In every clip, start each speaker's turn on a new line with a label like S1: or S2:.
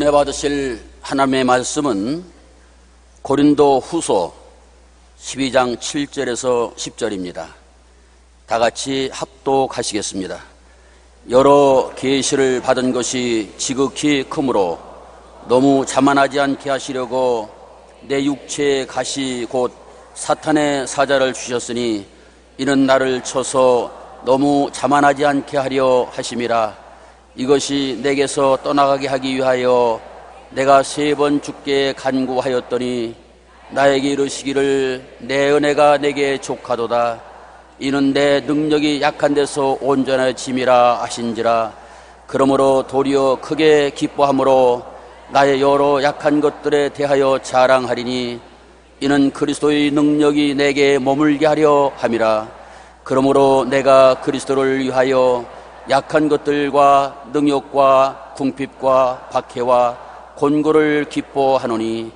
S1: 은혜 받으실 하나님의 말씀은 고린도 후서 12장 7절에서 10절입니다. 다 같이 합독하시겠습니다. 여러 계시를 받은 것이 지극히 크므로 너무 자만하지 않게 하시려고 내 육체의 가시 곧 사탄의 사자를 주셨으니 이는 나를 쳐서 너무 자만하지 않게 하려 하심이라. 이것이 내게서 떠나가게 하기 위하여 내가 3번 주께 간구하였더니 나에게 이르시기를 내 은혜가 내게 족하도다. 이는 내 능력이 약한 데서 온전해짐이라 하신지라. 그러므로 도리어 크게 기뻐함으로 나의 여러 약한 것들에 대하여 자랑하리니 이는 그리스도의 능력이 내게 머물게 하려 함이라. 그러므로 내가 그리스도를 위하여 약한 것들과 능욕과 궁핍과 박해와 곤고를 기뻐하노니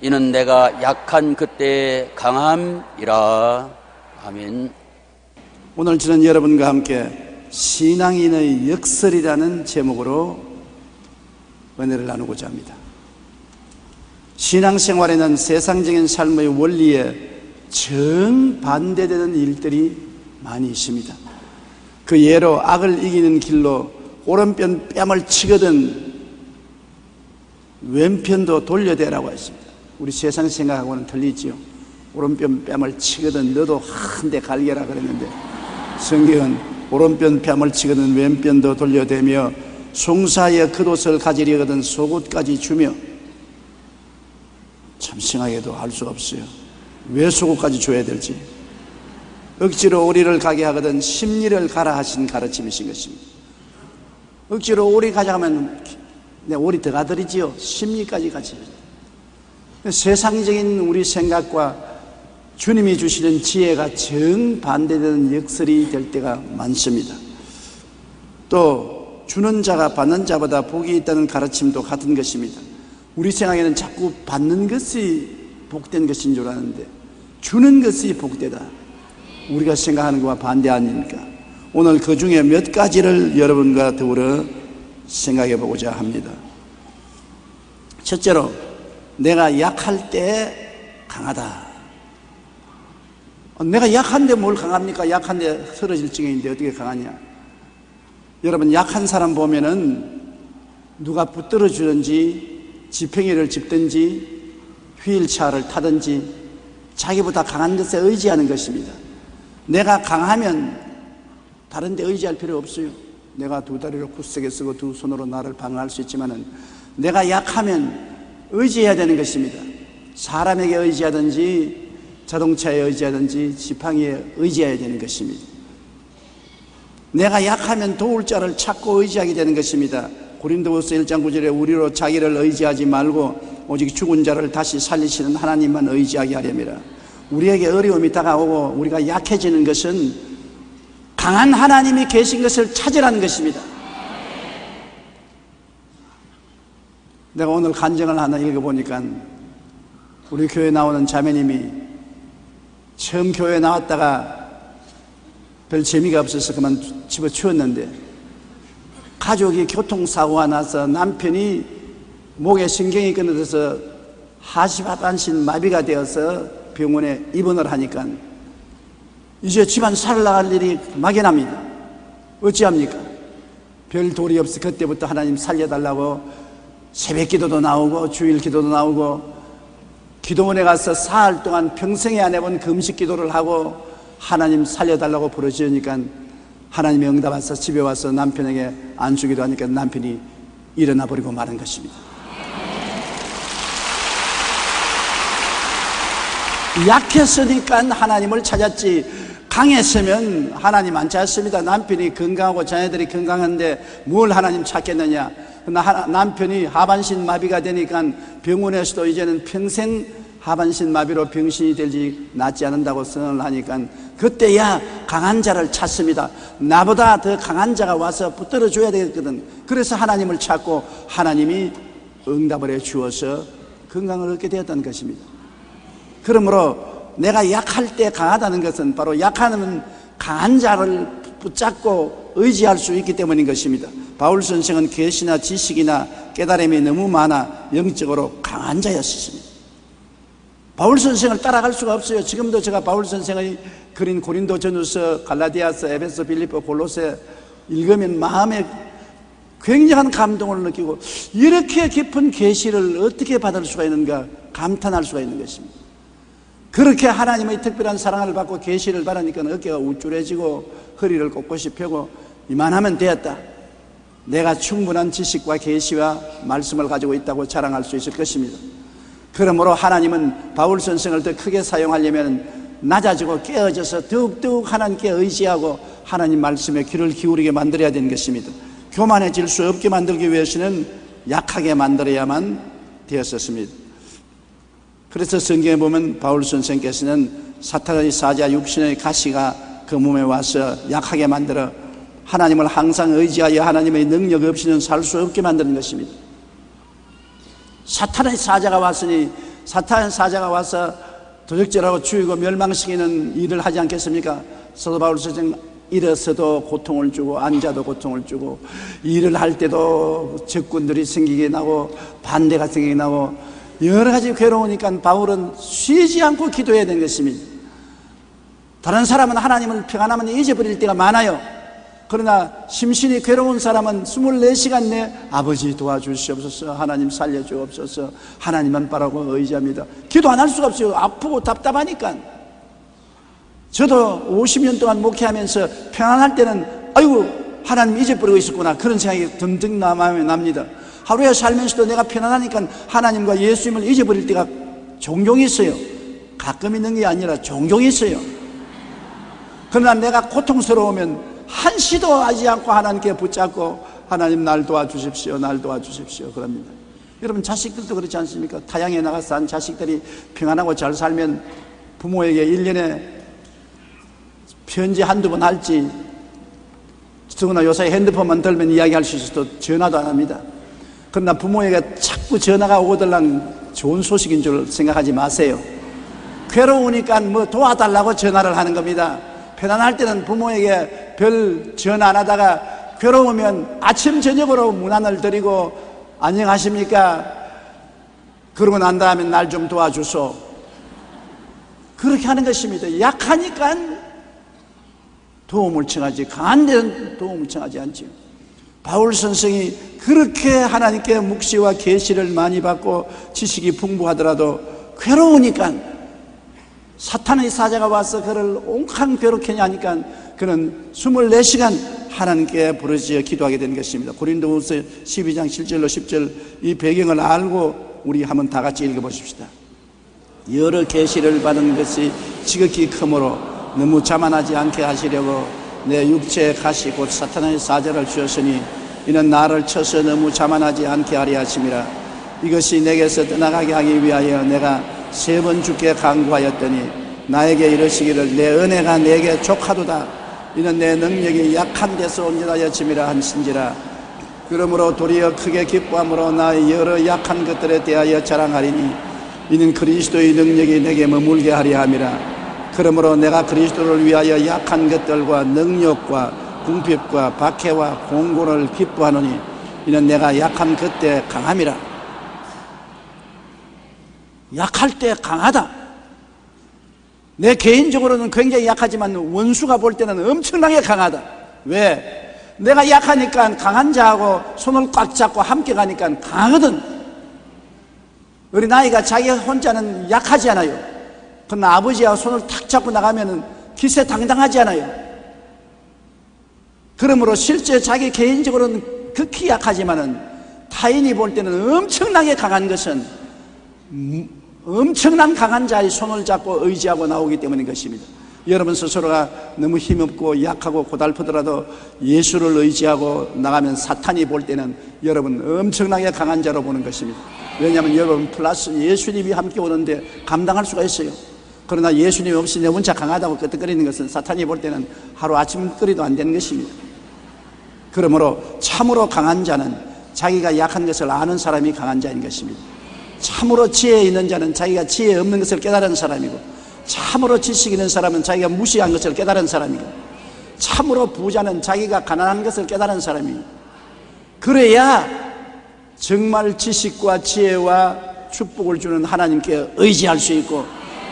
S1: 이는 내가 약한 그때의 강함이라. 아멘.
S2: 오늘 저는 여러분과 함께 신앙인의 역설이라는 제목으로 은혜를 나누고자 합니다. 신앙생활에는 세상적인 삶의 원리에 정반대되는 일들이 많이 있습니다. 그 예로 악을 이기는 길로 오른편 뺨을 치거든 왼편도 돌려대라고 했습니다. 우리 세상 생각하고는 틀리지요. 오른편 뺨을 치거든 너도 한 대 갈겨라 그랬는데 성경은 오른편 뺨을 치거든 왼편도 돌려대며 송사의 겉옷을 가지려거든 속옷까지 주며. 참 생각해도 알 수가 없어요. 왜 속옷까지 줘야 될지. 억지로 오리를 가게 하거든 심리를 가라 하신 가르침이신 것입니다. 억지로 오리 가자 하면 내 오리 더 가드리지요. 심리까지 같이. 세상적인 우리 생각과 주님이 주시는 지혜가 정반대되는 역설이 될 때가 많습니다. 또 주는 자가 받는 자보다 복이 있다는 가르침도 같은 것입니다. 우리 생각에는 자꾸 받는 것이 복된 것인 줄 아는데 주는 것이 복되다. 우리가 생각하는 것과 반대 아닙니까? 오늘 그 중에 몇 가지를 여러분과 더불어 생각해 보고자 합니다. 첫째로, 내가 약할 때 강하다. 내가 약한데 뭘 강합니까? 약한데 쓰러질 지경인데 어떻게 강하냐? 여러분, 약한 사람 보면은 누가 붙들어 주든지 지팡이를 짚든지 휠체어를 타든지 자기보다 강한 것에 의지하는 것입니다. 내가 강하면 다른 데 의지할 필요 없어요. 내가 2다리를 굳세게 쓰고 2손으로 나를 방어할 수 있지만은 내가 약하면 의지해야 되는 것입니다. 사람에게 의지하든지 자동차에 의지하든지 지팡이에 의지해야 되는 것입니다. 내가 약하면 도울 자를 찾고 의지하게 되는 것입니다. 고린도후서 1장 9절에 우리로 자기를 의지하지 말고 오직 죽은 자를 다시 살리시는 하나님만 의지하게 하렵니다. 우리에게 어려움이 다가오고 우리가 약해지는 것은 강한 하나님이 계신 것을 찾으라는 것입니다. 내가 오늘 간증을 하나 읽어보니까 우리 교회 나오는 자매님이 처음 교회 나왔다가 별 재미가 없어서 그만 집어치웠는데 가족이 교통사고가 나서 남편이 목에 신경이 끊어져서 하반신 마비가 되어서 병원에 입원을 하니까 이제 집안 살아나갈 일이 막연합니다. 어찌합니까? 별 도리 없이 그때부터 하나님 살려달라고 새벽 기도도 나오고 주일 기도도 나오고 기도원에 가서 사흘 동안 평생에 안 해본 금식 기도를 하고 하나님 살려달라고 부르짖으니까 하나님이 응답하셔서 집에 와서 남편에게 안수기도 하니까 남편이 일어나 버리고 마는 것입니다. 약했으니까 하나님을 찾았지 강했으면 하나님 안 찾았습니다. 남편이 건강하고 자녀들이 건강한데 뭘 하나님 찾겠느냐. 남편이 하반신 마비가 되니까 병원에서도 이제는 평생 하반신 마비로 병신이 될지 낫지 않는다고 선언을 하니까 그때야 강한 자를 찾습니다. 나보다 더 강한 자가 와서 붙들어 줘야 되거든. 그래서 하나님을 찾고 하나님이 응답을 해 주어서 건강을 얻게 되었다는 것입니다. 그러므로 내가 약할 때 강하다는 것은 바로 약하면 강한 자를 붙잡고 의지할 수 있기 때문인 것입니다. 바울 선생은 계시나 지식이나 깨달음이 너무 많아 영적으로 강한 자였습니다. 바울 선생을 따라갈 수가 없어요. 지금도 제가 바울 선생의 그린 고린도 전후서, 갈라디아서, 에베소, 빌립보, 골로새 읽으면 마음에 굉장한 감동을 느끼고, 이렇게 깊은 계시를 어떻게 받을 수가 있는가 감탄할 수가 있는 것입니다. 그렇게 하나님의 특별한 사랑을 받고 계시를 받으니까 어깨가 우쭐해지고 허리를 꼿꼿이 펴고 이만하면 되었다, 내가 충분한 지식과 계시와 말씀을 가지고 있다고 자랑할 수 있을 것입니다. 그러므로 하나님은 바울 선생을 더 크게 사용하려면 낮아지고 깨어져서 더욱더욱 하나님께 의지하고 하나님 말씀에 귀를 기울이게 만들어야 되는 것입니다. 교만해질 수 없게 만들기 위해서는 약하게 만들어야만 되었었습니다. 그래서 성경에 보면 바울 선생께서는 사탄의 사자 육신의 가시가 그 몸에 와서 약하게 만들어 하나님을 항상 의지하여 하나님의 능력 없이는 살 수 없게 만드는 것입니다. 사탄의 사자가 왔으니, 사탄의 사자가 와서 도적질하고 죽이고 멸망시키는 일을 하지 않겠습니까? 사도 바울 선생 일어서도 고통을 주고 앉아도 고통을 주고, 일을 할 때도 적군들이 생기게 나고 반대가 생기게 나고 여러 가지 괴로우니까 바울은 쉬지 않고 기도해야 되는 것입니다. 다른 사람은 하나님을 평안하면 잊어버릴 때가 많아요. 그러나 심신이 괴로운 사람은 24시간 내 아버지 도와주시옵소서, 하나님 살려주옵소서, 하나님만 바라고 의지합니다. 기도 안 할 수가 없어요. 아프고 답답하니까. 저도 50년 동안 목회하면서 평안할 때는 아이고 하나님 잊어버리고 있었구나, 그런 생각이 듬뿍 납니다. 하루에 살면서도 내가 편안하니까 하나님과 예수님을 잊어버릴 때가 종종 있어요. 가끔 있는 게 아니라 종종 있어요. 그러나 내가 고통스러우면 한시도 하지 않고 하나님께 붙잡고 하나님 날 도와주십시오, 날 도와주십시오 그럽니다. 여러분 자식들도 그렇지 않습니까? 타향에 나가서 한 자식들이 평안하고 잘 살면 부모에게 1년에 편지 한두 번 할지, 더구나 요새 핸드폰만 들면 이야기할 수 있어도 전화도 안 합니다. 그러나 부모에게 자꾸 전화가 오들랑 좋은 소식인 줄 생각하지 마세요. 괴로우니까 뭐 도와달라고 전화를 하는 겁니다. 편안할 때는 부모에게 별 전화 안 하다가 괴로우면 아침 저녁으로 문안을 드리고 안녕하십니까 그러고 난 다음에 날 좀 도와주소, 그렇게 하는 것입니다. 약하니까 도움을 청하지, 강한 데는 도움을 청하지 않죠. 바울 선생이 그렇게 하나님께 묵시와 계시를 많이 받고 지식이 풍부하더라도 괴로우니까, 사탄의 사자가 와서 그를 옹칸 괴롭게 하니까 그는 24시간 하나님께 부르짖어 기도하게 되는 것입니다. 고린도후서 12장 7절로 10절 이 배경을 알고 우리 한번 다 같이 읽어보십시다. 여러 계시를 받은 것이 지극히 크므로 너무 자만하지 않게 하시려고 내 육체의 가시 곧 사탄의 사자를 주었으니 이는 나를 쳐서 너무 자만하지 않게 하려 하심이라. 이것이 내게서 떠나가게 하기 위하여 내가 3번 주께 간구하였더니 나에게 이르시기를 내 은혜가 내게 족하도다. 이는 내 능력이 약한 데서 온전하여 짐이라 한신지라. 그러므로 도리어 크게 기뻐함으로 나의 여러 약한 것들에 대하여 자랑하리니 이는 그리스도의 능력이 내게 머물게 하려 함이라. 그러므로 내가 그리스도를 위하여 약한 것들과 능력과 궁핍과 박해와 공고를 기뻐하노니 이는 내가 약한 그때 강함이라. 약할 때 강하다. 내 개인적으로는 굉장히 약하지만 원수가 볼 때는 엄청나게 강하다. 왜? 내가 약하니까 강한 자하고 손을 꽉 잡고 함께 가니까 강하거든. 우리 나이가 자기 혼자는 약하지 않아요. 그러나 아버지하고 손을 탁 잡고 나가면 기세당당하지 않아요. 그러므로 실제 자기 개인적으로는 극히 약하지만은 타인이 볼 때는 엄청나게 강한 것은 엄청난 강한 자의 손을 잡고 의지하고 나오기 때문인 것입니다. 여러분 스스로가 너무 힘없고 약하고 고달프더라도 예수를 의지하고 나가면 사탄이 볼 때는 여러분 엄청나게 강한 자로 보는 것입니다. 왜냐하면 여러분 플러스 예수님이 함께 오는데 감당할 수가 있어요. 그러나 예수님 없이 내 혼자 강하다고 끄떡거리는 것은 사탄이 볼 때는 하루아침거리도 안 되는 것입니다. 그러므로 참으로 강한 자는 자기가 약한 것을 아는 사람이 강한 자인 것입니다. 참으로 지혜 있는 자는 자기가 지혜 없는 것을 깨달은 사람이고, 참으로 지식 있는 사람은 자기가 무시한 것을 깨달은 사람이고, 참으로 부자는 자기가 가난한 것을 깨달은 사람이에요. 그래야 정말 지식과 지혜와 축복을 주는 하나님께 의지할 수 있고,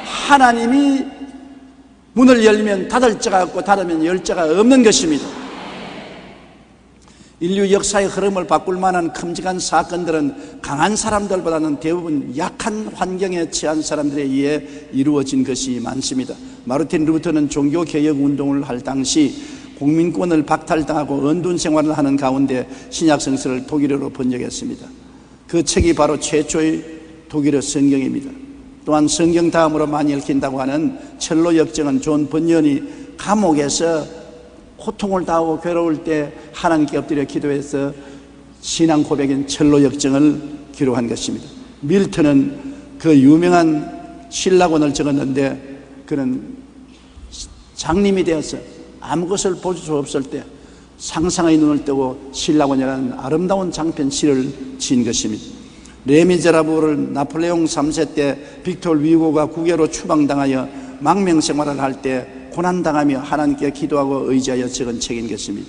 S2: 하나님이 문을 열면 닫을 자가 없고 닫으면 열 자가 없는 것입니다. 인류 역사의 흐름을 바꿀 만한 큼직한 사건들은 강한 사람들보다는 대부분 약한 환경에 처한 사람들에 의해 이루어진 것이 많습니다. 마르틴 루터는 종교개혁 운동을 할 당시 공민권을 박탈당하고 언둔 생활을 하는 가운데 신약 성서를 독일어로 번역했습니다. 그 책이 바로 최초의 독일어 성경입니다. 또한 성경 다음으로 많이 읽힌다고 하는 첼로 역정은 존 번연이 감옥에서 고통을 당하고 괴로울 때 하나님께 엎드려 기도해서 신앙 고백인 첼로 역정을 기록한 것입니다. 밀턴은 그 유명한 신라권을 적었는데, 그는 장님이 되어서 아무것을 볼 수 없을 때 상상의 눈을 뜨고 신라권이라는 아름다운 장편 시를 지은 것입니다. 레미제라블을 나폴레옹 3세 때 빅토르 위고가 국외로 추방당하여 망명생활을 할 때 고난당하며 하나님께 기도하고 의지하여 적은 책인 것입니다.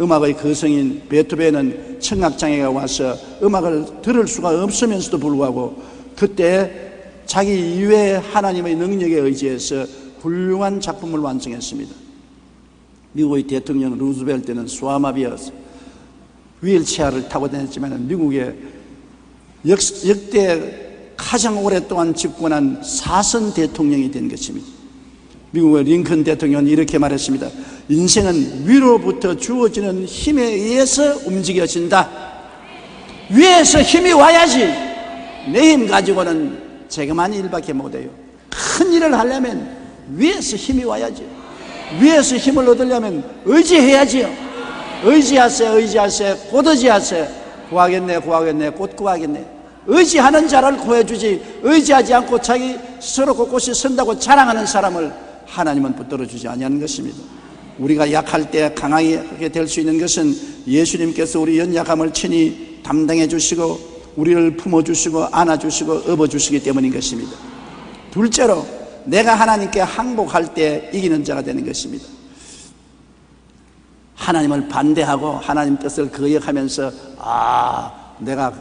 S2: 음악의 거성인 베토벤은 청각장애가 와서 음악을 들을 수가 없으면서도 불구하고 그때 자기 이외의 하나님의 능력에 의지해서 훌륭한 작품을 완성했습니다. 미국의 대통령 루즈벨트는 소아마비여서 휠체어를 타고 다녔지만 미국의 역대 가장 오랫동안 집권한 4선 대통령이 된 것입니다. 미국의 링컨 대통령은 이렇게 말했습니다. 인생은 위로부터 주어지는 힘에 의해서 움직여진다. 위에서 힘이 와야지. 내 힘 가지고는 제가만 일밖에 못해요. 큰 일을 하려면 위에서 힘이 와야지. 위에서 힘을 얻으려면 의지해야지요. 의지하세요. 의지하세요. 곧 의지하세요. 구하겠네, 구하겠네, 곧 구하겠네. 의지하는 자를 구해주지, 의지하지 않고 자기 스스로 곳곳이 선다고 자랑하는 사람을 하나님은 붙들어 주지 아니하는 것입니다. 우리가 약할 때 강하게 될 수 있는 것은 예수님께서 우리 연약함을 친히 담당해 주시고 우리를 품어 주시고 안아 주시고 업어 주시기 때문인 것입니다. 둘째로, 내가 하나님께 항복할 때 이기는 자가 되는 것입니다. 하나님을 반대하고 하나님 뜻을 거역하면서 내가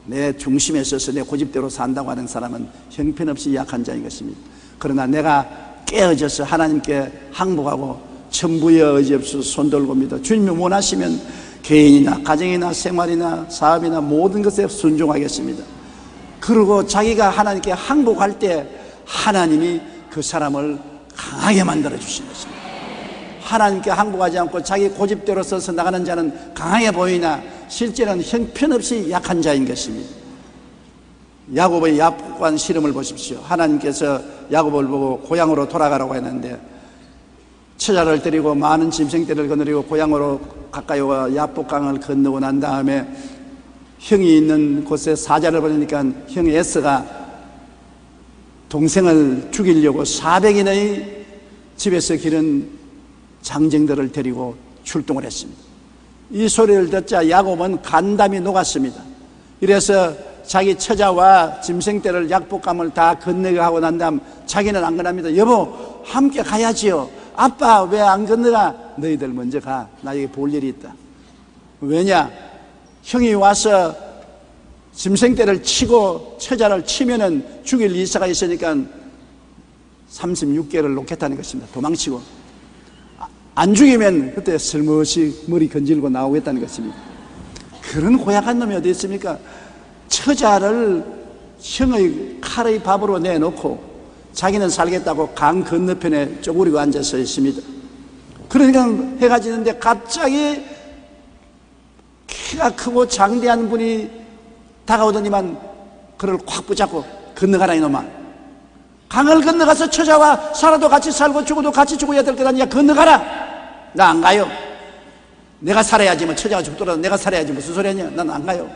S2: 내 중심에 서서 내 고집대로 산다고 하는 사람은 형편없이 약한 자인 것입니다. 그러나 내가 깨어져서 하나님께 항복하고 천부의 의지 없이 손들고입니다. 주님이 원하시면 개인이나 가정이나 생활이나 사업이나 모든 것에 순종하겠습니다. 그리고 자기가 하나님께 항복할 때 하나님이 그 사람을 강하게 만들어 주신 것입니다. 하나님께 항복하지 않고 자기 고집대로 서서 나가는 자는 강하게 보이나 실제는 형편없이 약한 자인 것입니다. 야곱의 야복관 시름을 보십시오. 하나님께서 야곱을 보고 고향으로 돌아가라고 했는데 처자를 데리고 많은 짐승떼를 거느리고 고향으로 가까이 와 야복강을 건너고 난 다음에 형이 있는 곳에 사자를 보내니까 형 에서가 동생을 죽이려고 400인의 집에서 기른 장정들을 데리고 출동을 했습니다. 이 소리를 듣자 야곱은 간담이 녹았습니다. 이래서 자기 처자와 짐승떼를 약복감을 다 건너가고 난 다음 자기는 안 건납니다. 여보, 함께 가야지요. 아빠 왜 안 건너가? 너희들 먼저 가. 나 여기 볼 일이 있다. 왜냐? 형이 와서 짐승떼를 치고 처자를 치면은 죽일 이사가 있으니까 36개를 놓겠다는 것입니다. 도망치고. 안 죽이면 그때 슬며시 머리 건질고 나오겠다는 것입니다. 그런 고약한 놈이 어디 있습니까? 처자를 형의 칼의 밥으로 내놓고 자기는 살겠다고 강 건너편에 쪼그리고 앉아서 있습니다. 그러니까 해가 지는데 갑자기 키가 크고 장대한 분이 다가오더니만 그를 콱 붙잡고 건너가라 이놈아. 강을 건너가서 처자와 살아도 같이 살고 죽어도 같이 죽어야 될 것 아니냐. 건너가라. 나 안 가요. 내가 살아야지 뭐 처자가 죽더라도 내가 살아야지 무슨 소리냐. 난 안 가요.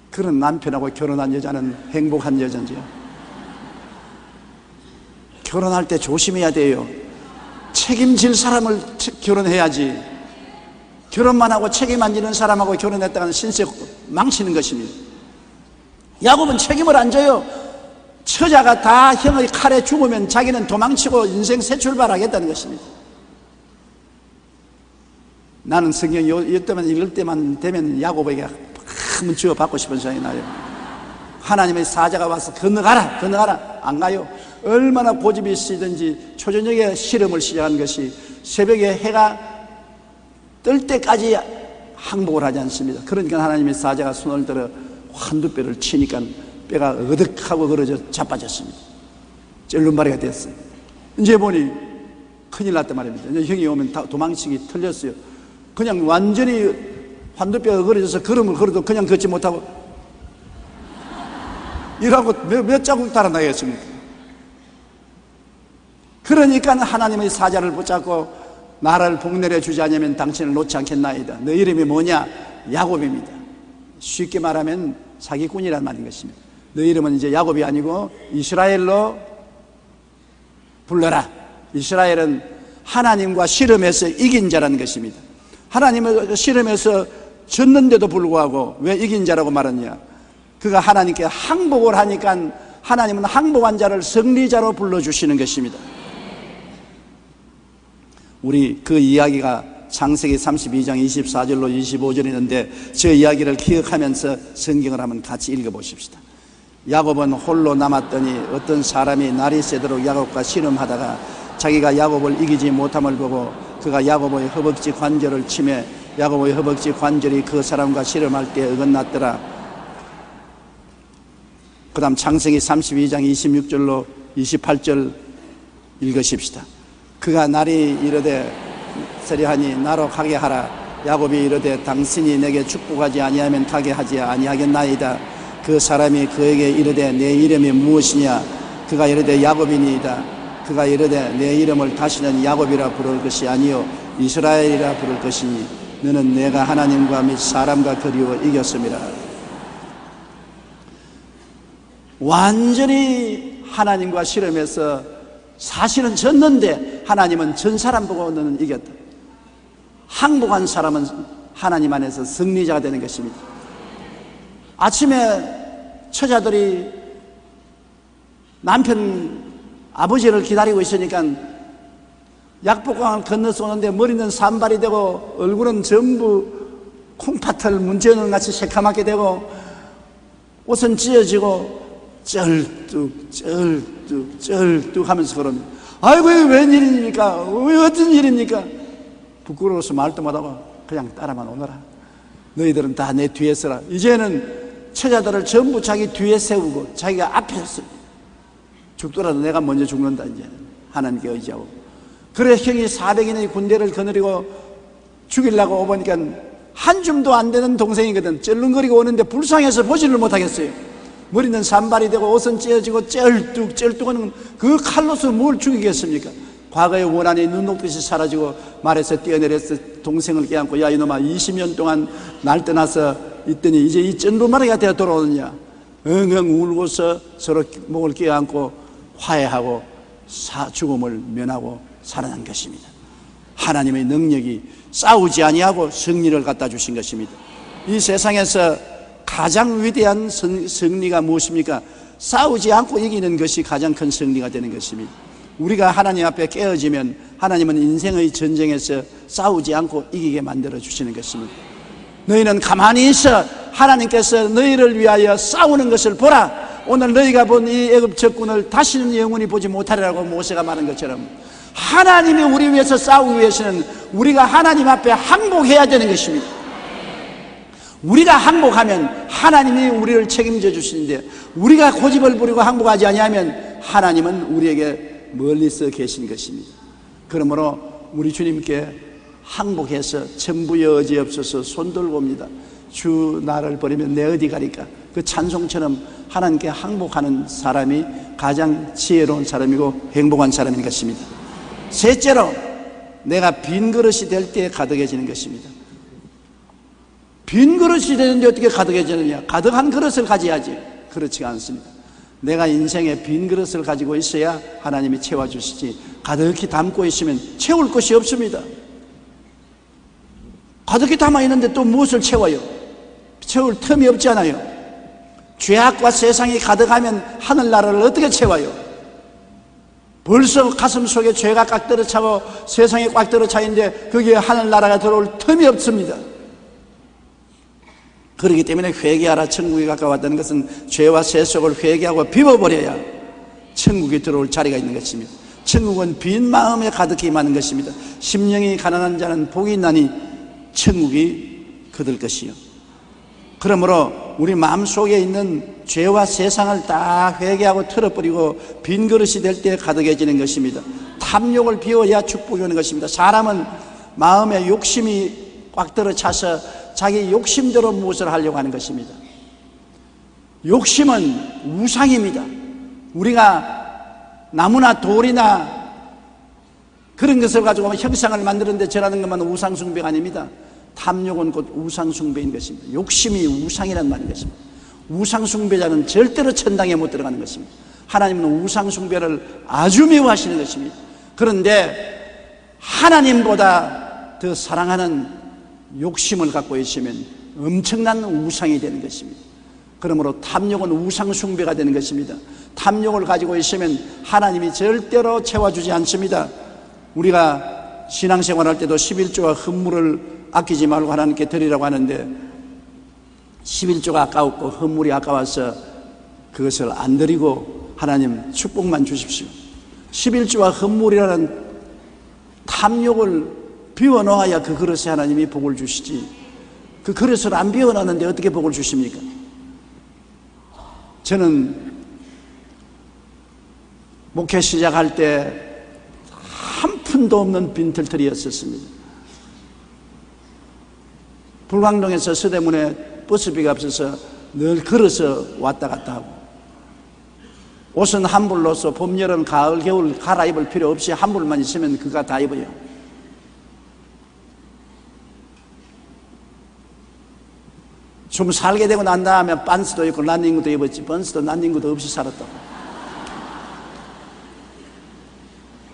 S2: 그런 남편하고 결혼한 여자는 행복한 여자인지요. 결혼할 때 조심해야 돼요. 책임질 사람을 결혼해야지. 결혼만 하고 책임 안 지는 사람하고 결혼했다가는 신세 망치는 것입니다. 야곱은 책임을 안 져요. 처자가 다 형의 칼에 죽으면 자기는 도망치고 인생 새 출발하겠다는 것입니다. 나는 성경 이때만 읽을 때만 되면 야곱에게 한번 주워 받고 싶은 생각이 나요. 하나님의 사자가 와서 건너가라, 건너가라. 안 가요. 얼마나 고집이 있으든지 초저녁에 실험을 시작한 것이 새벽에 해가 뜰 때까지 항복을 하지 않습니다. 그러니까 하나님의 사자가 손을 들어 한두 뼈를 치니까 뼈가 어득하고 그러져 자빠졌습니다. 쩔눈발이가 됐어요. 이제 보니 큰일 났단 말입니다. 이제 형이 오면 도망치기 틀렸어요. 그냥 완전히 환두뼈가 그려져서 걸음을 걸어도 그냥 걷지 못하고 이러고 몇 자국 달아나겠습니까? 그러니까 하나님의 사자를 붙잡고 나를 복내려 주지 않으면 당신을 놓지 않겠나이다. 너 이름이 뭐냐? 야곱입니다. 쉽게 말하면 사기꾼이란 말인 것입니다. 너 이름은 이제 야곱이 아니고 이스라엘로 불러라. 이스라엘은 하나님과 씨름해서 이긴 자라는 것입니다. 하나님을 씨름해서 졌는데도 불구하고 왜 이긴 자라고 말하냐? 그가 하나님께 항복을 하니까 하나님은 항복한 자를 승리자로 불러주시는 것입니다. 우리 그 이야기가 창세기 32장 24절로 25절 있는데 저 이야기를 기억하면서 성경을 한번 같이 읽어보십시다. 야곱은 홀로 남았더니 어떤 사람이 날이 새도록 야곱과 씨름하다가 자기가 야곱을 이기지 못함을 보고 그가 야곱의 허벅지 관절을 치매 야곱의 허벅지 관절이 그 사람과 씨름할 때 어긋났더라. 그 다음 창세기 32장 26절로 28절 읽으십시다. 그가 날이 이르되 서리하니 나로 가게 하라. 야곱이 이르되 당신이 내게 축복하지 아니하면 가게 하지 아니하겠나이다. 그 사람이 그에게 이르되 내 이름이 무엇이냐? 그가 이르되 야곱이니이다. 그가 이르되 내 이름을 다시는 야곱이라 부를 것이 아니요 이스라엘이라 부를 것이니 너는 내가 하나님과 및 사람과 그리워 이겼음이라. 완전히 하나님과 씨름해서 사실은 졌는데 하나님은 전 사람 보고 너는 이겼다. 항복한 사람은 하나님 안에서 승리자가 되는 것입니다. 아침에 처자들이 남편 아버지를 기다리고 있으니까 약복강을 건너서 오는데 머리는 산발이 되고 얼굴은 전부 콩팥을 문제는 같이 새카맣게 되고 옷은 찢어지고 쩔뚝 하면서 그러면 아이고 웬일입니까? 왜 어떤 일입니까? 부끄러워서 말도 못하고 그냥 따라만 오너라. 너희들은 다 내 뒤에 서라. 이제는 처자들을 전부 자기 뒤에 세우고 자기가 앞에 서 죽더라도 내가 먼저 죽는다. 이제는 하나님께 의지하고. 그래 형이 400인의 군대를 거느리고 죽이려고 오보니까 한 줌도 안 되는 동생이거든. 쩔렁거리고 오는데 불쌍해서 보지를 못하겠어요. 머리는 산발이 되고 옷은 찢어지고 쩔뚝하는 그 칼로서 뭘 죽이겠습니까? 과거의 원한이 눈 녹듯이 사라지고 말에서 뛰어내려서 동생을 껴안고 야 이놈아 20년 동안 날 떠나서 있더니 이제 이 쩐루마리가 되어 돌아오느냐. 엉엉 울고서 서로 목을 껴안고 화해하고 죽음을 면하고 살아난 것입니다. 하나님의 능력이 싸우지 아니하고 승리를 갖다 주신 것입니다. 이 세상에서 가장 위대한 승리가 무엇입니까? 싸우지 않고 이기는 것이 가장 큰 승리가 되는 것입니다. 우리가 하나님 앞에 깨어지면 하나님은 인생의 전쟁에서 싸우지 않고 이기게 만들어 주시는 것입니다. 너희는 가만히 있어 하나님께서 너희를 위하여 싸우는 것을 보라. 오늘 너희가 본 이 애굽 적군을 다시는 영원히 보지 못하리라고 모세가 말한 것처럼 하나님이 우리 위해서 싸우기 위해서는 우리가 하나님 앞에 항복해야 되는 것입니다. 우리가 항복하면 하나님이 우리를 책임져 주시는데 우리가 고집을 부리고 항복하지 아니하면 하나님은 우리에게 멀리서 계신 것입니다. 그러므로 우리 주님께 항복해서 천부여 어지없어서 손들고 옵니다. 주 나를 버리면 내 어디 가리까? 그 찬송처럼 하나님께 항복하는 사람이 가장 지혜로운 사람이고 행복한 사람인 것입니다. 셋째로 내가 빈 그릇이 될 때 가득해지는 것입니다. 빈 그릇이 되는데 어떻게 가득해지느냐? 가득한 그릇을 가져야지. 그렇지가 않습니다. 내가 인생에 빈 그릇을 가지고 있어야 하나님이 채워주시지 가득히 담고 있으면 채울 것이 없습니다. 가득히 담아 있는데 또 무엇을 채워요? 채울 틈이 없잖아요. 죄악과 세상이 가득하면 하늘나라를 어떻게 채워요? 벌써 가슴 속에 죄가 꽉 들어차고 세상에 꽉 들어차 있는데 거기에 하늘나라가 들어올 틈이 없습니다. 그렇기 때문에 회개하라, 천국이 가까웠다는 것은 죄와 세속을 회개하고 비워버려야 천국이 들어올 자리가 있는 것입니다. 천국은 빈 마음에 가득히 임하는 것입니다. 심령이 가난한 자는 복이 있나니 천국이 그들 것이요. 그러므로 우리 마음속에 있는 죄와 세상을 다 회개하고 털어버리고 빈 그릇이 될 때 가득해지는 것입니다. 탐욕을 비워야 축복이 오는 것입니다. 사람은 마음에 욕심이 꽉 들어차서 자기 욕심대로 무엇을 하려고 하는 것입니다. 욕심은 우상입니다. 우리가 나무나 돌이나 그런 것을 가지고 형상을 만드는데 절하는 것만 우상숭배가 아닙니다. 탐욕은 곧 우상숭배인 것입니다. 욕심이 우상이란 말인 것입니다. 우상숭배자는 절대로 천당에 못 들어가는 것입니다. 하나님은 우상숭배를 아주 미워하시는 것입니다. 그런데 하나님보다 더 사랑하는 욕심을 갖고 있으면 엄청난 우상이 되는 것입니다. 그러므로 탐욕은 우상숭배가 되는 것입니다. 탐욕을 가지고 있으면 하나님이 절대로 채워주지 않습니다. 우리가 신앙생활할 때도 11조와 헌물을 아끼지 말고 하나님께 드리라고 하는데 11조가 아까웠고 헌물이 아까워서 그것을 안 드리고 하나님 축복만 주십시오. 11조와 헌물이라는 탐욕을 비워놓아야 그 그릇에 하나님이 복을 주시지, 그 그릇을 안 비워놨는데 어떻게 복을 주십니까? 저는 목회 시작할 때 한 푼도 없는 빈털터리였었습니다. 불광동에서 서대문에 버스비가 없어서 늘 걸어서 왔다 갔다 하고, 옷은 한 벌로서 봄, 여름, 가을, 겨울 갈아입을 필요 없이 한 벌만 있으면 그가 다 입어요. 좀 살게 되고 난 다음에 반스도 입고 란닝구도 입었지, 반스도 란닝구도 없이 살았다.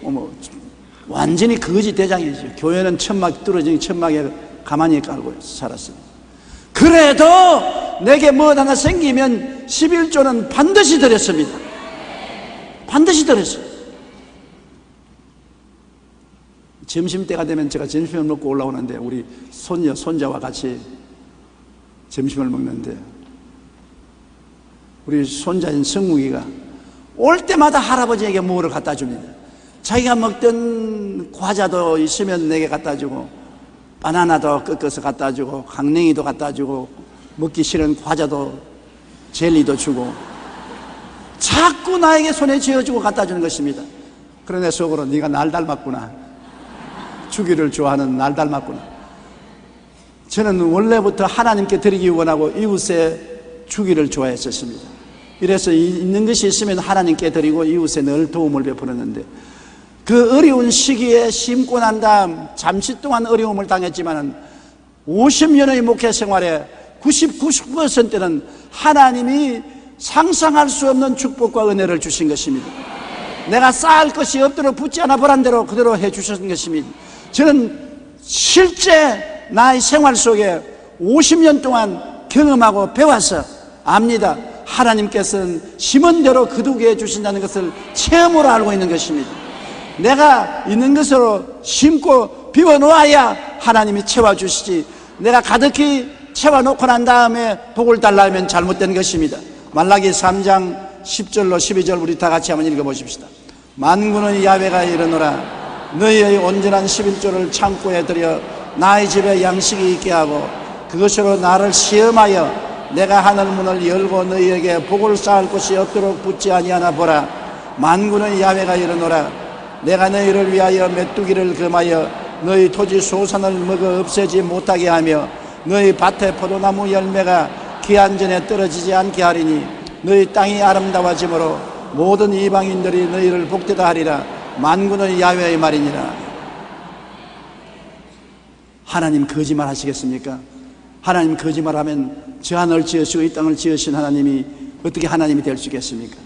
S2: 어머, 완전히 거지 대장이죠. 교회는 천막 뚫어진 천막에 가만히 깔고 살았어요. 그래도 내게 뭐 하나 생기면 11조는 반드시 드렸습니다. 반드시 드렸어요. 점심때가 되면 제가 점심을 먹고 올라오는데 우리 손자와 같이 점심을 먹는데 우리 손자인 성욱이가 올 때마다 할아버지에게 뭐를 갖다 줍니다. 자기가 먹던 과자도 있으면 내게 갖다 주고, 바나나도 꺾어서 갖다 주고, 강냉이도 갖다 주고, 먹기 싫은 과자도 젤리도 주고, 자꾸 나에게 손에 쥐어주고 갖다 주는 것입니다. 그러나 속으로 네가 날 닮았구나, 주기를 좋아하는 날 닮았구나. 저는 원래부터 하나님께 드리기 원하고 이웃에 주기를 좋아했었습니다. 이래서 있는 것이 있으면 하나님께 드리고 이웃에 늘 도움을 베풀었는데, 그 어려운 시기에 심고 난 다음 잠시 동안 어려움을 당했지만 50년의 목회 생활에 99%는 하나님이 상상할 수 없는 축복과 은혜를 주신 것입니다. 내가 쌓을 것이 없도록 붙지 않아 보란 대로 그대로 해주신 것입니다. 저는 실제 나의 생활 속에 50년 동안 경험하고 배워서 압니다. 하나님께서는 심은 대로 거두게 해주신다는 것을 체험으로 알고 있는 것입니다. 내가 있는 것으로 심고 비워놓아야 하나님이 채워주시지, 내가 가득히 채워놓고 난 다음에 복을 달라 하면 잘못된 것입니다. 말라기 3장 10절로 12절 우리 다 같이 한번 읽어보십시다. 만군의 야훼가 이르노라, 너희의 온전한 11조를 창고에 들여 나의 집에 양식이 있게 하고 그것으로 나를 시험하여 내가 하늘 문을 열고 너희에게 복을 쌓을 곳이 없도록 붙지 아니하나 보라. 만군의 야훼가 이르노라, 내가 너희를 위하여 메뚜기를 금하여 너희 토지 소산을 먹어 없애지 못하게 하며 너희 밭에 포도나무 열매가 기한 전에 떨어지지 않게 하리니 너희 땅이 아름다워지므로 모든 이방인들이 너희를 복되다 하리라. 만군의 야훼의 말이니라. 하나님 거짓말 하시겠습니까? 하나님 거짓말하면 저 하늘을 지으시고 이 땅을 지으신 하나님이 어떻게 하나님이 될 수 있겠습니까?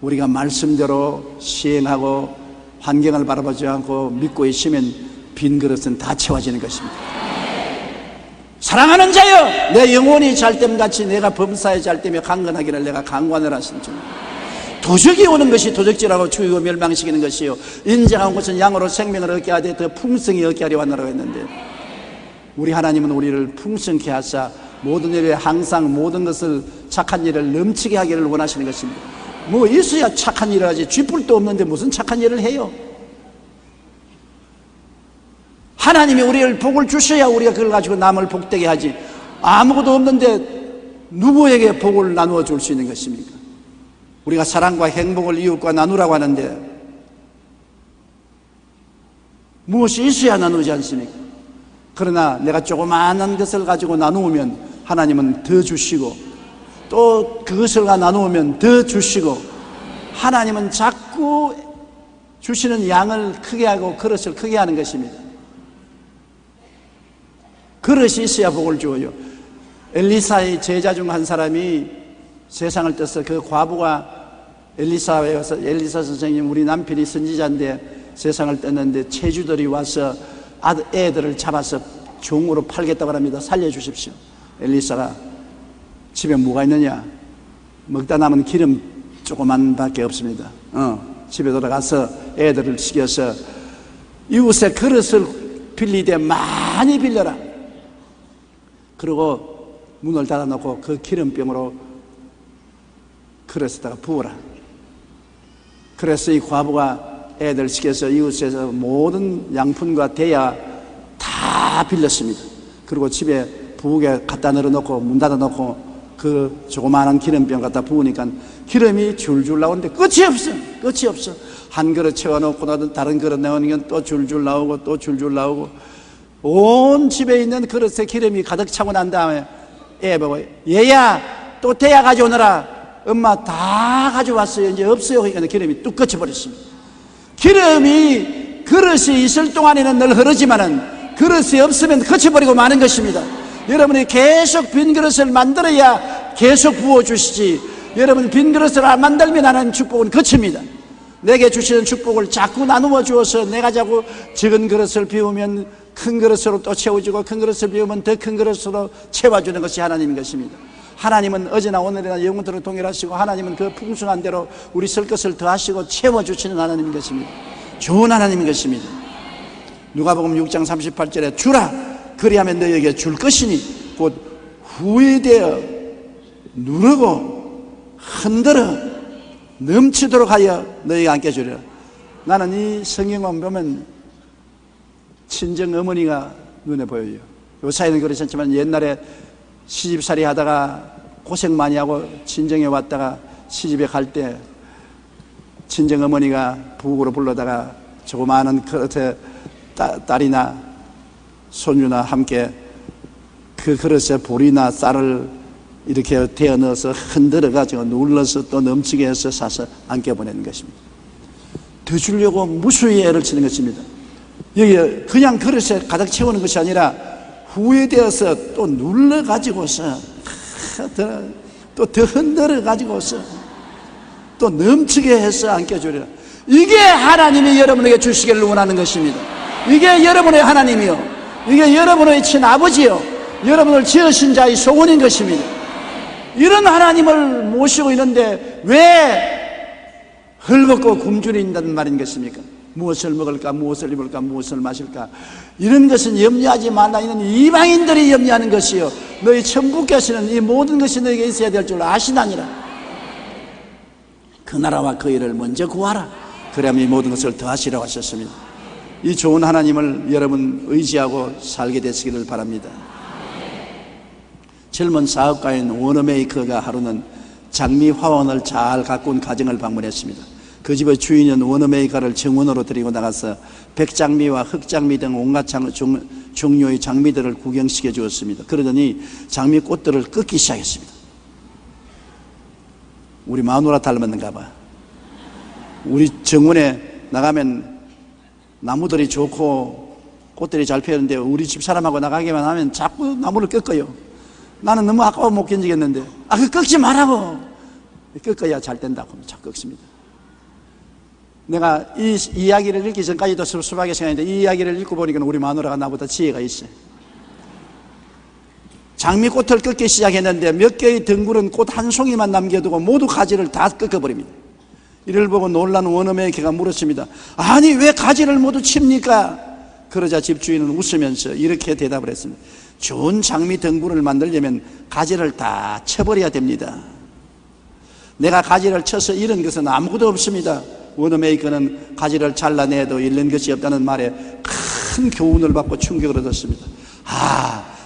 S2: 우리가 말씀대로 시행하고 환경을 바라보지 않고 믿고 있으면 빈 그릇은 다 채워지는 것입니다. 사랑하는 자여, 내 영혼이 잘됨같이 내가 범사에 잘되며 강건하기를 내가 강관을 하신 줄. 도적이 오는 것이 도적질하고 죽이고 멸망시키는 것이요 인자가 온 것은 양으로 생명을 얻게 하되 더 풍성히 얻게 하려 왔노라고 했는데, 우리 하나님은 우리를 풍성케 하사 모든 일에 항상 모든 것을 착한 일을 넘치게 하기를 원하시는 것입니다. 뭐 있어야 착한 일을 하지, 쥐뿔도 없는데 무슨 착한 일을 해요? 하나님이 우리를 복을 주셔야 우리가 그걸 가지고 남을 복되게 하지, 아무것도 없는데 누구에게 복을 나누어 줄 수 있는 것입니까? 우리가 사랑과 행복을 이웃과 나누라고 하는데 무엇이 있어야 나누지 않습니까? 그러나 내가 조그마한 것을 가지고 나누면 하나님은 더 주시고, 또 그것을 나누면 더 주시고, 하나님은 자꾸 주시는 양을 크게 하고 그릇을 크게 하는 것입니다. 그릇이 있어야 복을 주어요. 엘리사의 제자 중 한 사람이 세상을 떠서 그 과부가 엘리사에 와서, 엘리사 선생님, 우리 남편이 선지자인데 세상을 떴는데 체주들이 와서 애들을 잡아서 종으로 팔겠다고 합니다. 살려주십시오. 엘리사가 집에 뭐가 있느냐? 먹다 남은 기름 조그만밖에 없습니다. 집에 돌아가서 애들을 시켜서 이웃의 그릇을 빌리되 많이 빌려라. 그리고 문을 닫아놓고 그 기름병으로 그릇에다가 부어라. 그래서 이 과부가 애들 시켜서 이웃에서 모든 양푼과 대야 다 빌렸습니다. 그리고 집에 부엌에 갖다 넣어놓고 문 닫아놓고 그 조그마한 기름병 갖다 부으니까 기름이 줄줄 나오는데 끝이 없어. 끝이 없어. 한 그릇 채워놓고 다른 그릇 내오니까 또 줄줄 나오고 또 줄줄 나오고, 온 집에 있는 그릇에 기름이 가득 차고 난 다음에 애 보고, 얘야 또 대야 가져오너라. 엄마 다 가져왔어요. 이제 없어요. 그러니까 기름이 뚝 꺼져버렸습니다. 기름이 그릇이 있을 동안에는 늘 흐르지만은 그릇이 없으면 거쳐버리고 마는 것입니다. 여러분이 계속 빈 그릇을 만들어야 계속 부어주시지, 여러분 빈 그릇을 안 만들면 하는 축복은 거칩니다. 내게 주시는 축복을 자꾸 나누어 주어서 내가 자꾸 적은 그릇을 비우면 큰 그릇으로 또 채워주고, 큰 그릇을 비우면 더 큰 그릇으로 채워주는 것이 하나님인 것입니다. 하나님은 어제나 오늘이나 영원토록 동일하시고, 하나님은 그 풍성한 대로 우리 쓸 것을 더하시고 채워주시는 하나님인 것입니다. 좋은 하나님인 것입니다. 누가복음 6장 38절에 주라, 그리하면 너희에게 줄 것이니 곧 후회되어 누르고 흔들어 넘치도록 하여 너희가 함께 주리라. 나는 이 성경만 보면 친정 어머니가 눈에 보여요. 요사이는 그러셨지만 옛날에 시집살이 하다가 고생 많이 하고 친정에 왔다가 시집에 갈 때 친정 어머니가 부엌으로 불러다가 조그마한 그릇에 딸이나 손주나 함께 그 그릇에 보리나 쌀을 이렇게 데워 넣어서 흔들어 가지고 눌러서 또 넘치게 해서 사서 안겨 보내는 것입니다. 더 주려고 무수히 애를 치는 것입니다. 여기 그냥 그릇에 가득 채우는 것이 아니라 후회되어서 또 눌러 가지고서 또 더 흔들어 가지고서 또 넘치게 해서 안겨주리라. 이게 하나님이 여러분에게 주시기를 원하는 것입니다. 이게 여러분의 하나님이요, 이게 여러분의 친아버지요, 여러분을 지으신 자의 소원인 것입니다. 이런 하나님을 모시고 있는데 왜 헐벗고 굶주린다는 말인 것입니까? 무엇을 먹을까, 무엇을 입을까, 무엇을 마실까, 이런 것은 염려하지 말라. 이는 이방인들이 염려하는 것이요, 너희 천국께서는 이 모든 것이 너에게 있어야 될 줄 아시나니라. 그 나라와 그 일을 먼저 구하라. 그러면 이 모든 것을 더하시라고 하셨습니다. 이 좋은 하나님을 여러분 의지하고 살게 되시기를 바랍니다. 젊은 사업가인 워너메이커가 하루는 장미 화원을 잘 가꾼 가정을 방문했습니다. 그 집의 주인은 워너메이커를 정원으로 데리고 나가서 백장미와 흑장미 등 온갖 종류의 장미들을 구경시켜 주었습니다. 그러더니 장미꽃들을 꺾기 시작했습니다. 우리 마누라 닮았는가 봐. 우리 정원에 나가면 나무들이 좋고 꽃들이 잘 피었는데 우리 집 사람하고 나가기만 하면 자꾸 나무를 꺾어요. 나는 너무 아까워 못 견디겠는데, 그 꺾지 말라고. 꺾어야 잘 된다고 자꾸 꺾습니다. 내가 이 이야기를 읽기 전까지도 섭섭하게 생각했는데, 이 이야기를 읽고 보니까 우리 마누라가 나보다 지혜가 있어요. 장미꽃을 꺾기 시작했는데 몇 개의 덩굴은 꽃 한 송이만 남겨두고 모두 가지를 다 꺾어버립니다. 이를 보고 놀란 원어메이커가 물었습니다. 아니 왜 가지를 모두 칩니까? 그러자 집주인은 웃으면서 이렇게 대답을 했습니다. 좋은 장미 등불을 만들려면 가지를 다 쳐버려야 됩니다. 내가 가지를 쳐서 잃은 것은 아무것도 없습니다. 원어메이커는 가지를 잘라내도 잃는 것이 없다는 말에 큰 교훈을 받고 충격을 얻었습니다.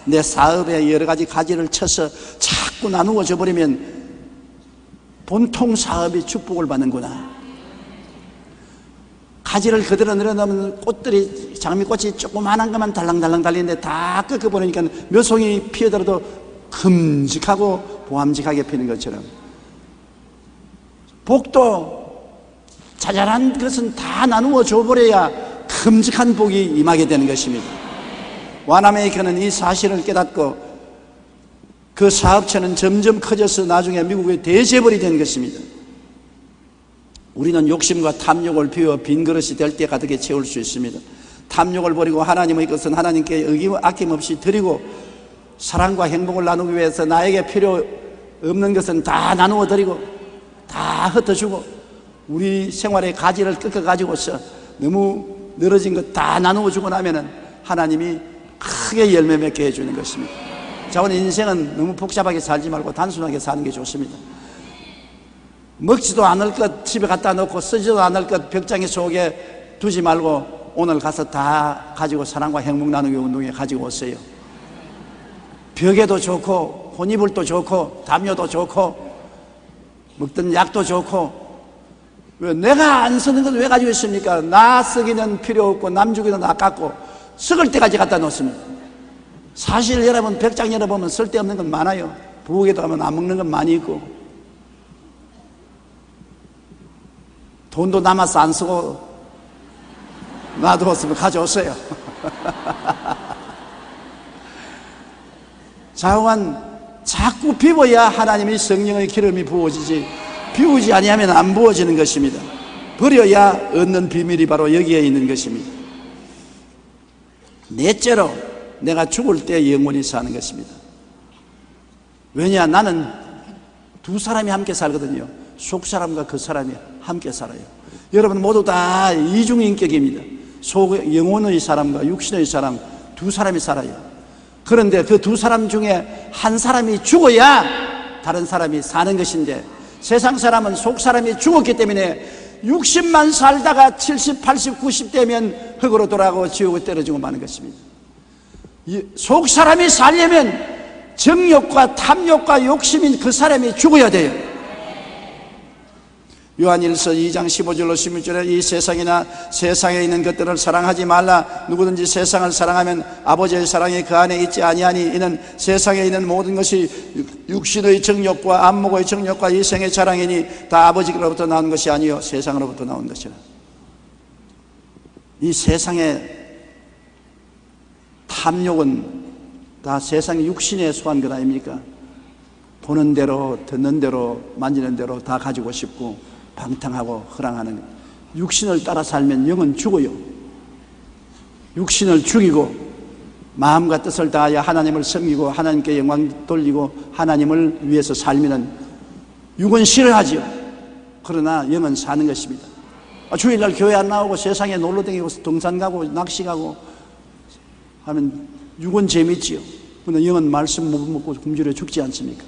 S2: 내 사업에 여러 가지 가지를 쳐서 자꾸 나누어져 버리면 본통 사업이 축복을 받는구나. 가지를 그대로 내려놓으면 꽃들이, 장미꽃이 조그만한 것만 달랑달랑 달리는데 다 꺾어버리니까 몇 송이 피어들어도 큼직하고 보암직하게 피는 것처럼, 복도 자잘한 것은 다 나누어 줘버려야 큼직한 복이 임하게 되는 것입니다. 와나메이커는 이 사실을 깨닫고 그 사업체는 점점 커져서 나중에 미국의 대재벌이 된 것입니다. 우리는 욕심과 탐욕을 비워 빈 그릇이 될 때 가득히 채울 수 있습니다. 탐욕을 버리고 하나님의 것은 하나님께 아낌없이 드리고, 사랑과 행복을 나누기 위해서 나에게 필요 없는 것은 다 나누어 드리고 다 흩어주고, 우리 생활의 가지를 꺾어가지고서 너무 늘어진 것 다 나누어 주고 나면은 하나님이 크게 열매 맺게 해주는 것입니다. 자, 오늘 인생은 너무 복잡하게 살지 말고 단순하게 사는 게 좋습니다. 먹지도 않을 것 집에 갖다 놓고 쓰지도 않을 것 벽장에 속에 두지 말고 오늘 가서 다 가지고 사랑과 행복 나누기 운동에 가지고 오세요. 벽에도 좋고 혼이불도 좋고 담요도 좋고 먹던 약도 좋고, 왜 내가 안 쓰는 건 왜 가지고 있습니까? 나 쓰기는 필요 없고 남 주기는 아깝고 썩을 때까지 갖다 놓습니다. 사실 여러분 벽장 열어보면 쓸데없는 건 많아요. 부엌에도 가면 안 먹는 건 많이 있고, 돈도 남아서 안 쓰고 놔두었으면 가져오세요. 자꾸만 자꾸 비워야 하나님의 성령의 기름이 부어지지, 비우지 아니하면 안 부어지는 것입니다. 버려야 얻는 비밀이 바로 여기에 있는 것입니다. 넷째로, 내가 죽을 때 영원히 사는 것입니다. 왜냐, 나는 두 사람이 함께 살거든요. 속 사람과 그 사람이 함께 살아요. 여러분 모두 다 이중인격입니다. 영혼의 사람과 육신의 사람, 두 사람이 살아요. 그런데 그 두 사람 중에 한 사람이 죽어야 다른 사람이 사는 것인데, 세상 사람은 속 사람이 죽었기 때문에 60만 살다가 70, 80, 90 되면 흙으로 돌아가고 지옥에 떨어지고 마는 것입니다. 속 사람이 살려면 정욕과 탐욕과 욕심인 그 사람이 죽어야 돼요. 요한일서 2장 15절로 16절에 이 세상이나 세상에 있는 것들을 사랑하지 말라. 누구든지 세상을 사랑하면 아버지의 사랑이 그 안에 있지 아니하니, 이는 세상에 있는 모든 것이 육신의 정욕과 안목의 정욕과 이생의 자랑이니 다 아버지로부터 나온 것이 아니요 세상으로부터 나온 것이라. 이 세상의 탐욕은 다 세상의 육신에 속한 것 아닙니까? 보는 대로 듣는 대로 만지는 대로 다 가지고 싶고 방탕하고 허랑하는 것. 육신을 따라 살면 영은 죽어요. 육신을 죽이고 마음과 뜻을 다하여 하나님을 섬기고 하나님께 영광 돌리고 하나님을 위해서 살면은 육은 싫어하지요. 그러나 영은 사는 것입니다. 주일날 교회 안 나오고 세상에 놀러 다니고 등산 가고 낚시 가고 하면 육은 재밌지요. 그런데 영은 말씀 못 먹고 굶주려 죽지 않습니까?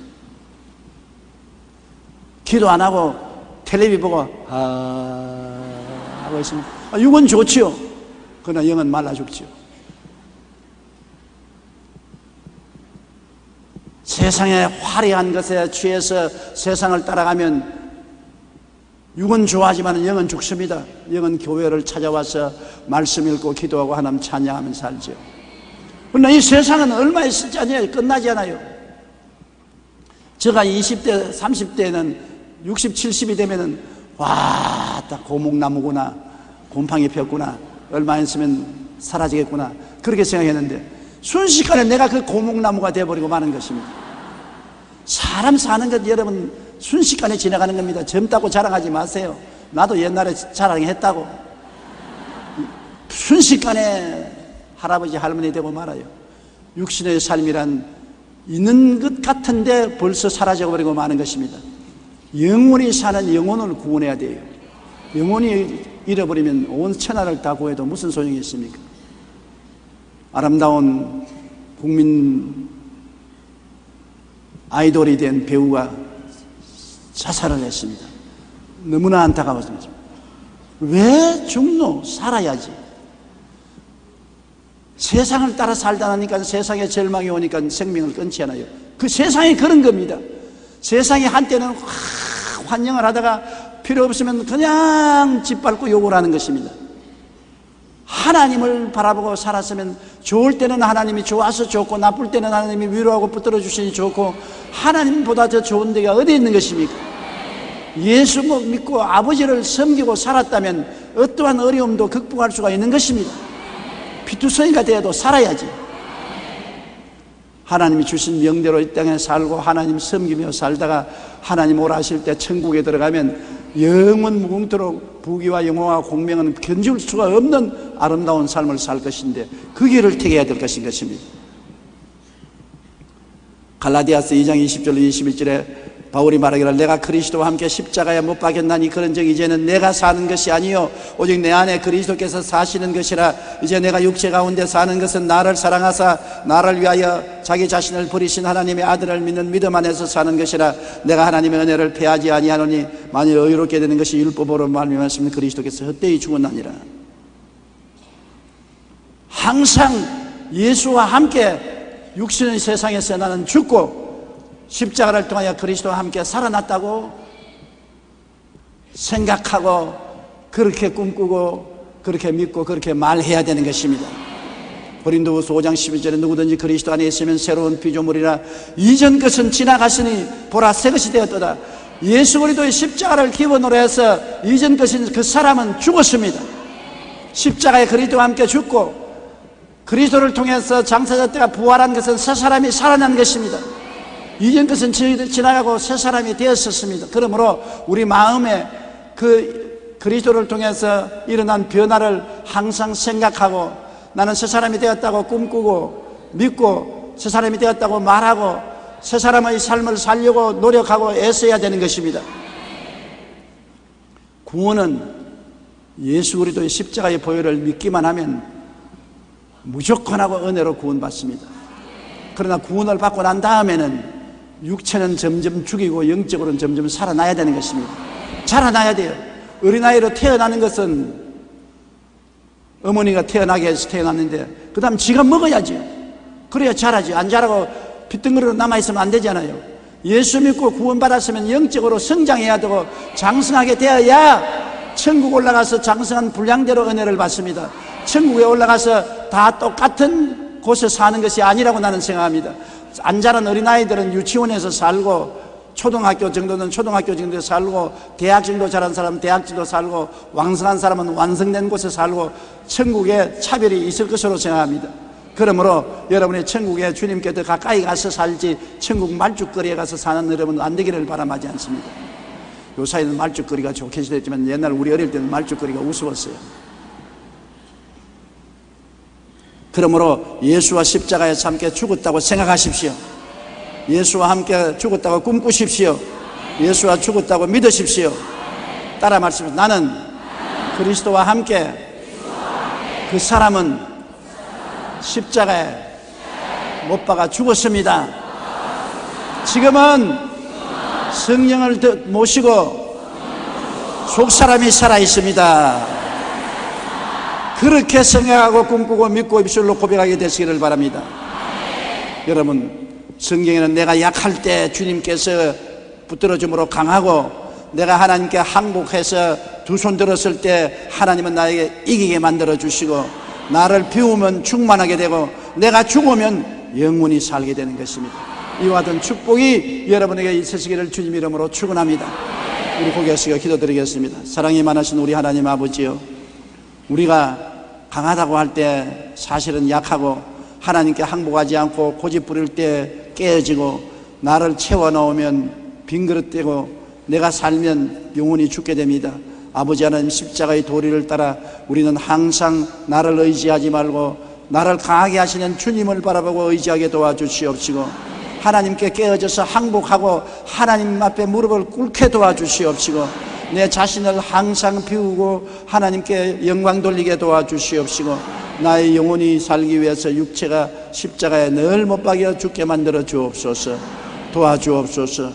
S2: 기도 안 하고 텔레비 보고 하고 있으면 육은 좋지요. 그러나 영은 말라 죽지요. 세상의 화려한 것에 취해서 세상을 따라가면 육은 좋아하지만 영은 죽습니다. 영은 교회를 찾아와서 말씀 읽고 기도하고 하나님 찬양하면서 살죠. 그러나 이 세상은 얼마 있을지 아니에요. 끝나지 않아요. 제가 20대 30대는 60, 70이 되면은 와, 딱 고목나무구나, 곰팡이 폈구나, 얼마 있으면 사라지겠구나, 그렇게 생각했는데 순식간에 내가 그 고목나무가 되어버리고 마는 것입니다. 사람 사는 것 여러분 순식간에 지나가는 겁니다. 젊다고 자랑하지 마세요. 나도 옛날에 자랑했다고. 순식간에 할아버지 할머니 되고 말아요. 육신의 삶이란 있는 것 같은데 벌써 사라져버리고 마는 것입니다. 영원히 사는 영혼을 구원해야 돼요. 영혼이 잃어버리면 온 천하를 다 구해도 무슨 소용이 있습니까? 아름다운 국민 아이돌이 된 배우가 자살을 했습니다. 너무나 안타까웠습니다. 왜 죽노? 살아야지. 세상을 따라 살다 나니까 세상에 절망이 오니까 생명을 끊지 않아요. 그 세상이 그런 겁니다. 세상이 한때는 환영을 하다가 필요 없으면 그냥 짓밟고 욕을 하는 것입니다. 하나님을 바라보고 살았으면 좋을 때는 하나님이 좋아서 좋고 나쁠 때는 하나님이 위로하고 붙들어 주시니 좋고 하나님보다 더 좋은 데가 어디 있는 것입니까? 예수 믿고 아버지를 섬기고 살았다면 어떠한 어려움도 극복할 수가 있는 것입니다. 피투성이가 되어도 살아야지. 하나님이 주신 명대로 이 땅에 살고 하나님 섬기며 살다가 하나님 오라 하실 때 천국에 들어가면 영원 무궁토록 부귀와 영화와 공명은 견줄 수가 없는 아름다운 삶을 살 것인데 그 길을 택해야 될 것인 것입니다. 갈라디아서 2장 20절 21절에 바울이 말하기를 내가 그리스도와 함께 십자가에 못 박였나니 그런즉 이제는 내가 사는 것이 아니요 오직 내 안에 그리스도께서 사시는 것이라. 이제 내가 육체 가운데 사는 것은 나를 사랑하사 나를 위하여 자기 자신을 버리신 하나님의 아들을 믿는 믿음 안에서 사는 것이라. 내가 하나님의 은혜를 패하지 아니하노니 만일 의롭게 되는 것이 율법으로 말미암았으면 그리스도께서 헛되이 죽었나니라. 항상 예수와 함께 육신의 세상에서 나는 죽고 십자가를 통하여 그리스도와 함께 살아났다고 생각하고 그렇게 꿈꾸고 그렇게 믿고 그렇게 말해야 되는 것입니다. 고린도후서 5장 11절에 누구든지 그리스도 안에 있으면 새로운 피조물이라. 이전 것은 지나갔으니 보라 새 것이 되었도다. 예수 그리스도의 십자가를 기본으로 해서 이전 것인 그 사람은 죽었습니다. 십자가에 그리스도와 함께 죽고 그리스도를 통해서 장사자 때가 부활한 것은 새 사람이 살아난 것입니다. 이전 것은 지나가고 새 사람이 되었었습니다. 그러므로 우리 마음에 그 그리스도를 통해서 일어난 변화를 항상 생각하고 나는 새 사람이 되었다고 꿈꾸고 믿고 새 사람이 되었다고 말하고 새 사람의 삶을 살려고 노력하고 애써야 되는 것입니다. 구원은 예수 그리스도의 십자가의 보혈을 믿기만 하면 무조건 하고 은혜로 구원받습니다. 그러나 구원을 받고 난 다음에는 육체는 점점 죽이고 영적으로는 점점 살아나야 되는 것입니다. 자라나야 돼요. 어린아이로 태어나는 것은 어머니가 태어나게 해서 태어났는데 그 다음 지가 먹어야죠. 그래야 자라지. 안 자라고 빗덩어리로 남아있으면 안 되잖아요. 예수 믿고 구원받았으면 영적으로 성장해야 되고 장성하게 되어야 천국 올라가서 장성한 분량대로 은혜를 받습니다. 천국에 올라가서 다 똑같은 곳에 사는 것이 아니라고 나는 생각합니다. 안 자란 어린아이들은 유치원에서 살고 초등학교 정도는 초등학교 정도에 살고 대학 정도 자란 사람은 대학 정도 살고 왕성한 사람은 완성된 곳에 살고 천국에 차별이 있을 것으로 생각합니다. 그러므로 여러분이 천국에 주님께 더 가까이 가서 살지 천국 말죽거리에 가서 사는 여러분 안 되기를 바람하지 않습니다. 요사이는 말죽거리가 좋게 됐지만 옛날 우리 어릴 때는 말죽거리가 우스웠어요. 그러므로 예수와 십자가에서 함께 죽었다고 생각하십시오. 예수와 함께 죽었다고 꿈꾸십시오. 예수와 죽었다고 믿으십시오. 따라 말씀하십시오. 나는 그리스도와 함께 그 사람은 십자가에 못 박아 죽었습니다. 지금은 성령을 모시고 속사람이 살아있습니다. 그렇게 생각하고 꿈꾸고 믿고 입술로 고백하게 되시기를 바랍니다. 여러분, 성경에는 내가 약할 때 주님께서 붙들어줌으로 강하고 내가 하나님께 항복해서 두 손 들었을 때 하나님은 나에게 이기게 만들어 주시고 나를 비우면 충만하게 되고 내가 죽으면 영원히 살게 되는 것입니다. 이와 같은 축복이 여러분에게 있으시기를 주님 이름으로 축원합니다. 우리 고개 숙여 기도드리겠습니다. 사랑이 많으신 우리 하나님 아버지요, 우리가 강하다고 할 때 사실은 약하고 하나님께 항복하지 않고 고집 부릴 때 깨어지고 나를 채워넣으면 빈그릇 되고 내가 살면 영원히 죽게 됩니다. 아버지 하나님 십자가의 도리를 따라 우리는 항상 나를 의지하지 말고 나를 강하게 하시는 주님을 바라보고 의지하게 도와주시옵시고 하나님께 깨어져서 항복하고 하나님 앞에 무릎을 꿇게 도와주시옵시고 내 자신을 항상 비우고 하나님께 영광 돌리게 도와주시옵시고 나의 영혼이 살기 위해서 육체가 십자가에 늘 못 박여 죽게 만들어 주옵소서. 도와주옵소서.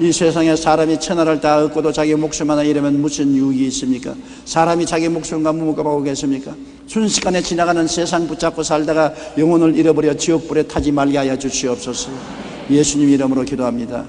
S2: 이 세상에 사람이 천하를 다 얻고도 자기 목숨 하나 잃으면 무슨 유익이 있습니까? 사람이 자기 목숨과 무엇하고 계십니까? 순식간에 지나가는 세상 붙잡고 살다가 영혼을 잃어버려 지옥불에 타지 말게 하여 주시옵소서. 예수님 이름으로 기도합니다.